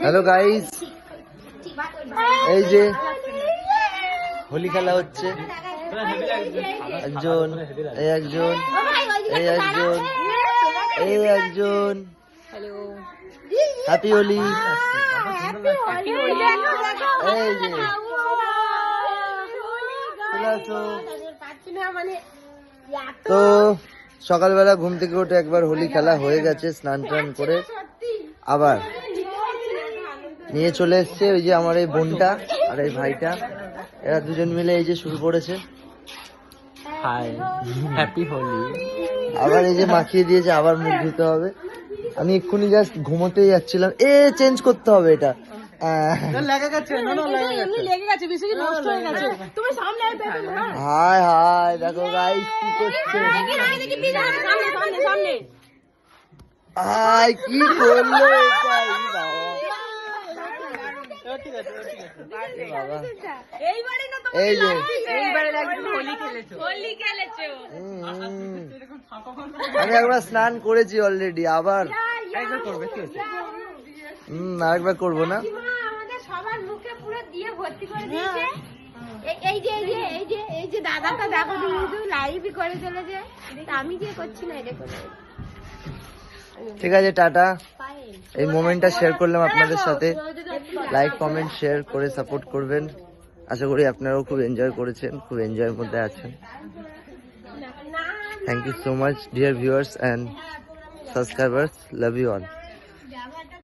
Hello guys, এই যে হোলি খেলা হচ্ছে। একজন, এই একজন, এই একজন, এই একজন। হ্যাপি হোলি। এই যে তো সকালবেলা ঘুম থেকে উঠে একবার হোলি খেলা হয়ে গেছে, স্নান টান করে আবার নিয়ে চলে এসছে ওই যে আমার এই বোনটা আর এই ভাইটা, এরা দুজন মিলে এই যে শুরু করেছে। Hi, happy Holi. আবার এই যে মাখিয়ে দিয়েছে, আবার মুখ ধুতে হবে। আমি এক্ষুনি জাস্ট ঘুমোতেই যাচ্ছিলাম, চেঞ্জ করতে হবে এটা। হাই হাই, দেখো গাইস কি করছে, হাই কি করলো এটা, এই যে আমি একবার স্নান করেছি অলরেডি, আবার আরেকবার করবো না। সবার মুখে পুরো দিয়ে ভর্তি করে দিয়েছে। এই যে এই যে এই যে এই যে দাদাটা দেখো শুধু লাইভই করে চলেছে, আমি যে করছি না এটা করে। ঠিক আছে, টাটা। এই মোমেন্টটা শেয়ার করলাম আপনাদের সাথে। লাইক, কমেন্ট, শেয়ার করে সাপোর্ট করবেন। আশা করি আপনারাও খুব এনজয় করেছেন, খুব এনজয়ের মধ্যে আছেন। Thank you so much dear viewers and subscribers, love you all.